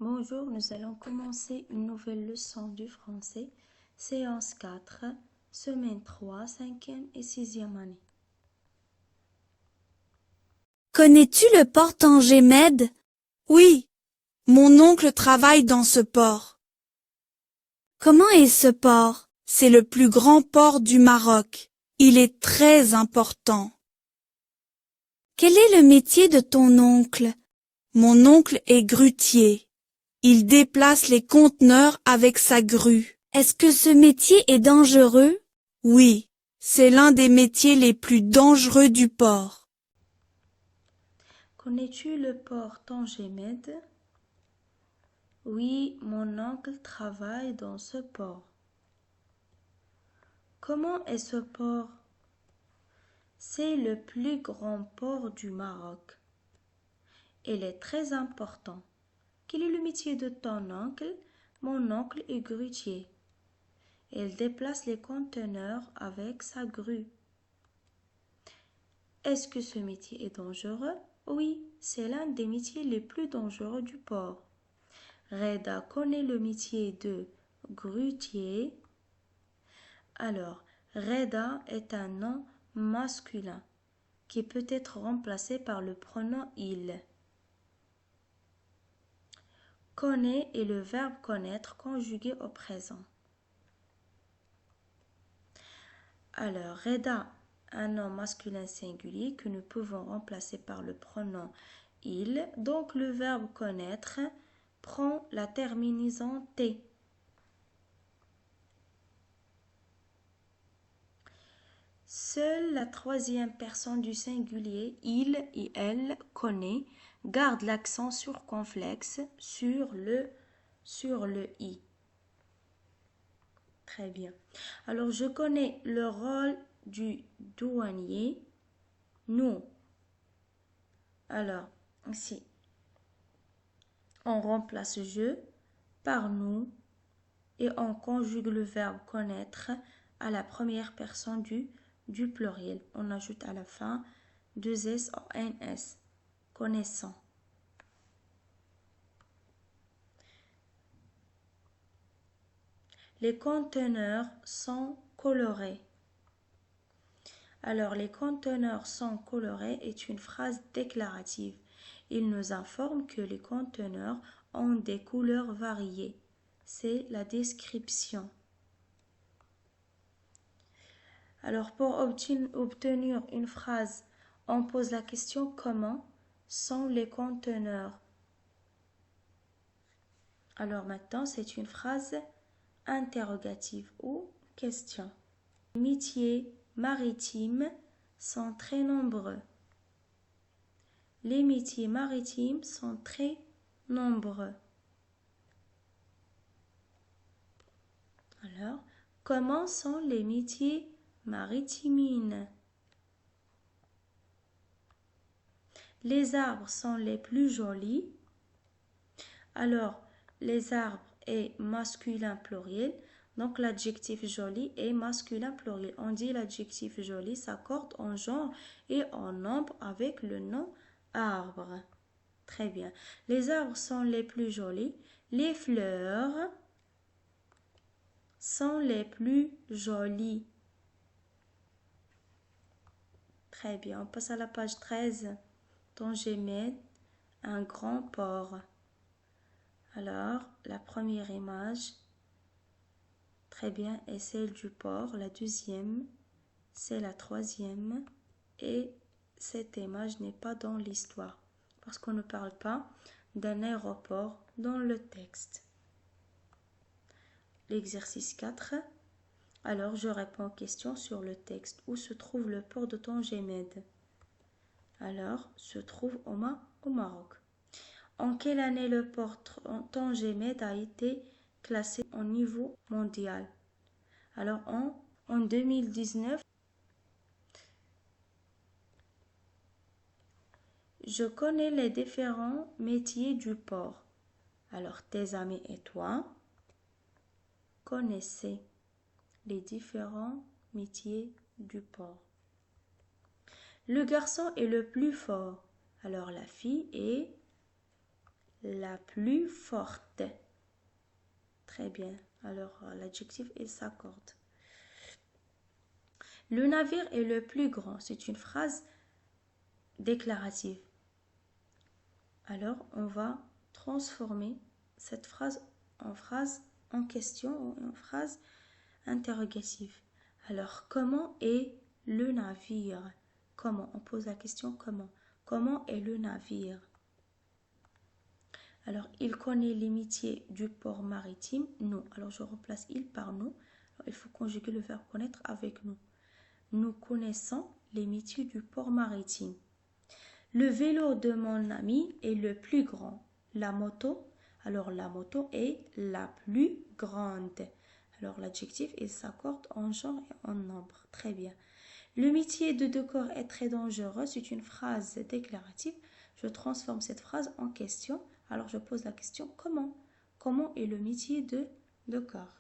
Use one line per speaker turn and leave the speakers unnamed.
Bonjour, nous allons commencer une nouvelle leçon du français, séance 4, semaine 3, 5e et 6e année.
Connais-tu le port Tanger Med? Oui, mon oncle travaille dans ce port. Comment est ce port? C'est le plus grand port du Maroc. Il est très important. Quel est le métier de ton oncle? Mon oncle est grutier. Il déplace les conteneurs avec sa grue. Est-ce que ce métier est dangereux? Oui, c'est l'un des métiers les plus dangereux du port.
Connais-tu le port Tanger Med? Oui, mon oncle travaille dans ce port. Comment est ce port? C'est le plus grand port du Maroc. Il est très important. Quel est le métier de ton oncle? Mon oncle est grutier. Il déplace les conteneurs avec sa grue. Est-ce que ce métier est dangereux? Oui, c'est l'un des métiers les plus dangereux du port. Reda connaît le métier de grutier. Alors, Reda est un nom masculin qui peut être remplacé par le pronom il. Connaît est le verbe connaître conjugué au présent. Alors, Reda, un nom masculin singulier que nous pouvons remplacer par le pronom il. Donc, le verbe connaître prend la terminaison T. Seule la troisième personne du singulier, il et elle, connaît, garde l'accent circonflexe sur le i. Très bien. Alors, je connais le rôle du douanier, nous. Alors, ici, on remplace je par nous et on conjugue le verbe connaître à la première personne du pluriel. On ajoute à la fin 2S ou NS, connaissant. Les conteneurs sont colorés. Alors, les conteneurs sont colorés est une phrase déclarative. Il nous informe que les conteneurs ont des couleurs variées. C'est la description. Alors, pour obtenir une phrase, on pose la question comment sont les conteneurs? Alors maintenant, c'est une phrase interrogative ou question. Les métiers maritimes sont très nombreux. Les métiers maritimes sont très nombreux. Alors, comment sont les métiers maritimines? Les arbres sont les plus jolis. Alors, les arbres est masculin pluriel. Donc, l'adjectif joli est masculin pluriel. On dit l'adjectif joli s'accorde en genre et en nombre avec le nom arbre. Très bien. Les arbres sont les plus jolis. Les fleurs sont les plus jolies. Très bien. On passe à la page 13. Tanger Med, un grand port. Alors, la première image, très bien, est celle du port. La deuxième, c'est la troisième. Et cette image n'est pas dans l'histoire parce qu'on ne parle pas d'un aéroport dans le texte. L'exercice 4. Alors, je réponds aux questions sur le texte. Où se trouve le port de Tanger Med? Alors, se trouve au Maroc. En quelle année le port Tanger Med a été classé au niveau mondial? Alors, en 2019, je connais les différents métiers du port. Alors, tes amis et toi connaissez les différents métiers du port. Le garçon est le plus fort. Alors, la fille est la plus forte. Très bien. Alors, l'adjectif, il s'accorde. Le navire est le plus grand. C'est une phrase déclarative. Alors, on va transformer cette phrase en question ou en phrase interrogative. Alors, comment est le navire? Comment? On pose la question comment? Comment est le navire? Alors, il connaît les métiers du port maritime. Nous. Alors, je remplace il par nous. Alors, il faut conjuguer le verbe connaître avec nous. Nous connaissons les métiers du port maritime. Le vélo de mon ami est le plus grand. La moto, alors la moto est la plus grande. Alors l'adjectif, il s'accorde en genre et en nombre. Très bien. Le métier de décor est très dangereux. C'est une phrase déclarative. Je transforme cette phrase en question. Alors je pose la question comment? Comment est le métier de décor?